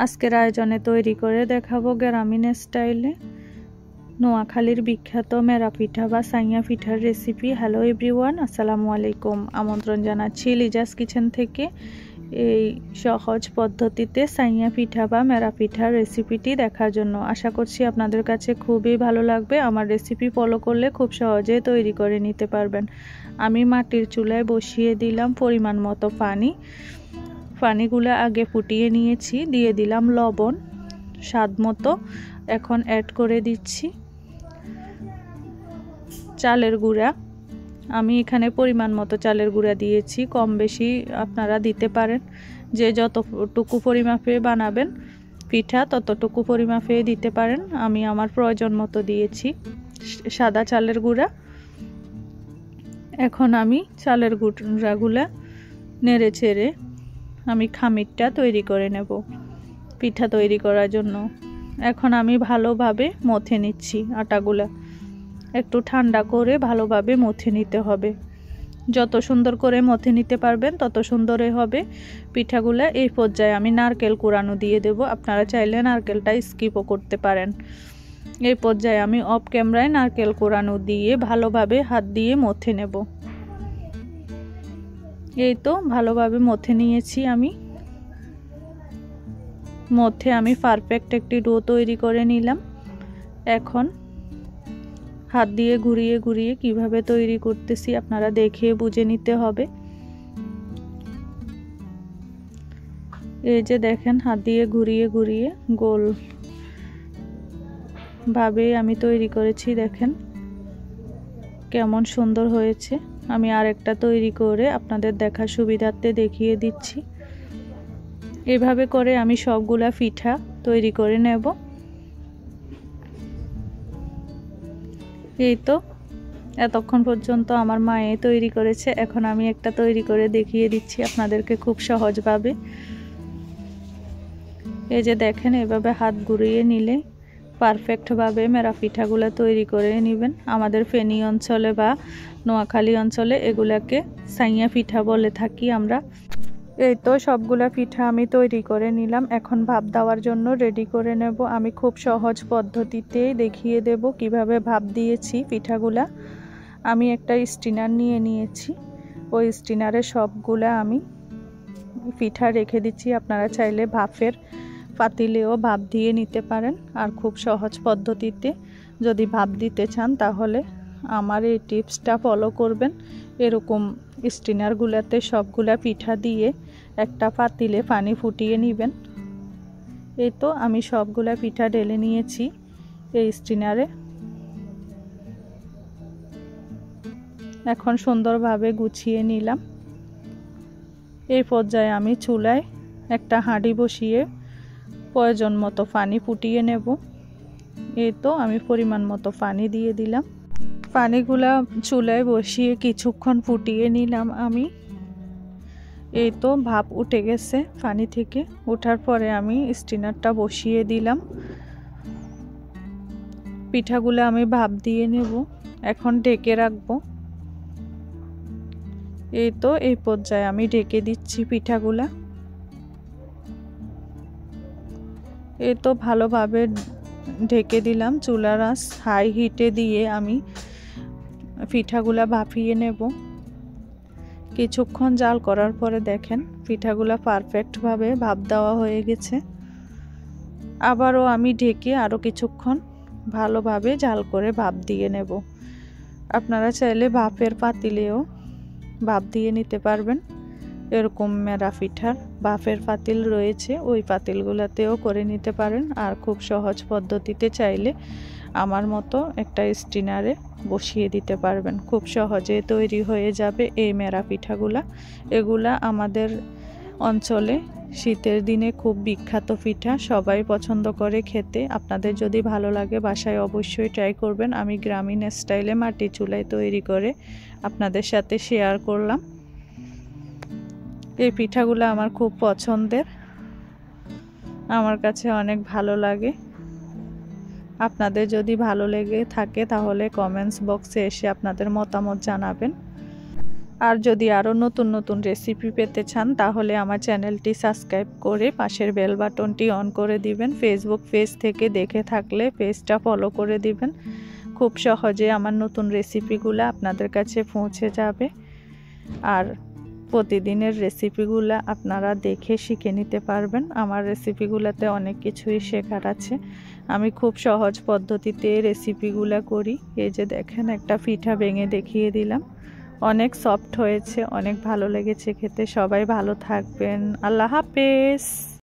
আজকের আয়োজনে তৈরি করে দেখাবো গ্রামীণ স্টাইলে নোয়াখালীর বিখ্যাত মেরা পিঠা বা সাইয়া পিঠার রেসিপি। হ্যালো এভরিওয়ান, আসসালামু আলাইকুম। আমন্ত্রণ জানাচ্ছি লিজাস কিচেন থেকে। এই সহজ পদ্ধতিতে সাইয়া পিঠা বা মেরা পিঠার রেসিপিটি দেখার জন্য আশা করছি আপনাদের কাছে খুবই ভালো লাগবে। আমার রেসিপি ফলো করলে খুব সহজে তৈরি করে নিতে পারবেন। আমি মাটির চুলায় বসিয়ে দিলাম পরিমাণ মতো পানিগুলো আগে ফুটিয়ে নিয়েছি, দিয়ে দিলাম লবণ স্বাদ মতো। এখন অ্যাড করে দিচ্ছি চালের গুঁড়া। আমি এখানে পরিমাণ মতো চালের গুঁড়া দিয়েছি, কম বেশি আপনারা দিতে পারেন। যে যতটুকু পরিমাপে বানাবেন পিঠা ততটুকু পরিমাপে দিতে পারেন। আমি আমার প্রয়োজন মতো দিয়েছি সাদা চালের গুঁড়া। এখন আমি চালের গুঁড়াগুলা নেড়ে চেড়ে আমি খামিরটা তৈরি করে নেব পিঠা তৈরি করার জন্য। এখন আমি ভালোভাবে মথে নিচ্ছি আটাগুলা। একটু ঠান্ডা করে ভালোভাবে মথে নিতে হবে। যত সুন্দর করে মথে নিতে পারবেন তত সুন্দরই হবে পিঠাগুলা। এই পর্যায়ে আমি নারকেল কুড়ানো দিয়ে দেব। আপনারা চাইলে নারকেলটা স্কিপও করতে পারেন। এই পর্যায়ে আমি অফ ক্যামেরায় নারকেল কুড়ানো দিয়ে ভালোভাবে হাত দিয়ে মথে নেব। এই তো ভালোভাবে মথে নিয়েছি। আমি পারফেক্ট একটি ডো তৈরি করে নিলাম। এখন হাত দিয়ে ঘুরিয়ে ঘুরিয়ে কিভাবে তৈরি করতেছি আপনারা দেখে বুঝে নিতে হবে। এই যে দেখেন, হাত দিয়ে ঘুরিয়ে ঘুরিয়ে গোল ভাবে আমি তৈরি করেছি। দেখেন কেমন সুন্দর হয়েছে। আমি আরেকটা তৈরি করে আপনাদের দেখার সুবিধার্থে দেখিয়ে দিচ্ছি। এভাবে করে আমি সবগুলা পিঠা তৈরি করে নেব। এই তো এতক্ষণ পর্যন্ত আমার মায়ে তৈরি করেছে। এখন আমি একটা তৈরি করে দেখিয়ে দিচ্ছি আপনাদেরকে খুব সহজভাবে। এই যে দেখেন, এভাবে হাত ঘুরিয়ে নিলে পারফেক্টভাবে মেরা পিঠাগুলো তৈরি করে নেবেন। আমাদের ফেনী অঞ্চলে বা নোয়াখালী অঞ্চলে এগুলাকে সাইয়া পিঠা বলে থাকি আমরা। এই তো সবগুলা পিঠা আমি তৈরি করে নিলাম। এখন ভাপ দেওয়ার জন্য রেডি করে নেব। আমি খুব সহজ পদ্ধতিতে দেখিয়ে দেব কিভাবে ভাপ দিয়েছি পিঠাগুলা। আমি একটা স্টিনার নিয়ে নিয়েছি। ওই স্টিনারে সবগুলা আমি পিঠা রেখে দিচ্ছি। আপনারা চাইলে ভাপের পাতিলেও ভাপ দিয়ে নিতে পারেন। আর খুব সহজ পদ্ধতিতে যদি ভাপ দিতে চান তাহলে আমার এই টিপসটা ফলো করবেন। এরকম স্টিনারগুলোতে সবগুলা পিঠা দিয়ে একটা পাতিলে পানি ফুটিয়ে নেবেন। এই তো আমি সবগুলা পিঠা ঢেলে নিয়েছি এই স্টিনারে। এখন সুন্দরভাবে গুছিয়ে নিলাম। এই পর্যায়ে আমি চুলায় একটা হাঁড়ি বসিয়ে প্রয়োজন মতো পানি ফুটিয়ে নেব। এই তো আমি পরিমাণ মতো পানি দিয়ে দিলাম। পানিগুলা চুলায় বসিয়ে কিছুক্ষণ ফুটিয়ে নিলাম আমি। এই তো ভাপ উঠে গেছে পানি থেকে। ওঠার পরে আমি স্টিনারটা বসিয়ে দিলাম। পিঠাগুলো আমি ভাপ দিয়ে নেব। এখন ঢেকে রাখবো। এই তো এই পর্যায়ে আমি ঢেকে দিচ্ছি পিঠাগুলা। এই তো ভালোভাবে ঢেকে দিলাম। চুলার আঁচ হাই হিটে দিয়ে আমি পিঠাগুলা ভাপিয়ে নেব। কিছুক্ষণ জাল করার পরে দেখেন পিঠাগুলা পারফেক্টভাবে ভাপ দেওয়া হয়ে গেছে। আবারও আমি ঢেকে আরও কিছুক্ষণ ভালোভাবে জাল করে ভাপ দিয়ে নেব। আপনারা চাইলে ভাপের পাতিলেও ভাপ দিয়ে নিতে পারবেন। এরকম মেরা পিঠার ভাপের পাতিল রয়েছে, ওই পাতিলগুলোতেও করে নিতে পারেন। আর খুব সহজ পদ্ধতিতে চাইলে আমার মতো একটা স্টিনারে বসিয়ে দিতে পারবেন। খুব সহজে তৈরি হয়ে যাবে এই মেরা পিঠাগুলা। এগুলা আমাদের অঞ্চলে শীতের দিনে খুব বিখ্যাত পিঠা, সবাই পছন্দ করে খেতে। আপনাদের যদি ভালো লাগে বাসায় অবশ্যই ট্রাই করবেন। আমি গ্রামীণ স্টাইলে মাটি চুলায় তৈরি করে আপনাদের সাথে শেয়ার করলাম। এই পিঠাগুলো আমার খুব পছন্দের, আমার কাছে অনেক ভালো লাগে। আপনাদের যদি ভালো লেগে থাকে তাহলে কমেন্টস বক্সে এসে আপনাদের মতামত জানাবেন। আর যদি আরও নতুন নতুন রেসিপি পেতে চান তাহলে আমার চ্যানেলটি সাবস্ক্রাইব করে পাশের বেল বাটনটি অন করে দিবেন। ফেসবুক পেজ থেকে দেখে থাকলে পেজটা ফলো করে দিবেন। খুব সহজে আমার নতুন রেসিপিগুলো আপনাদের কাছে পৌঁছে যাবে। আর প্রতিদিনের রেসিপিগুলো আপনারা দেখে শিখে নিতে পারবেন। আমার রেসিপিগুলোতে অনেক কিছুই শেখার আছে। আমি খুব সহজ পদ্ধতিতে রেসিপিগুলো করি। এই যে দেখেন, একটা পিঠা ভেঙে দেখিয়ে দিলাম। অনেক সফট হয়েছে, অনেক ভালো লেগেছে খেতে। সবাই ভালো থাকবেন। আল্লাহ হাফেজ।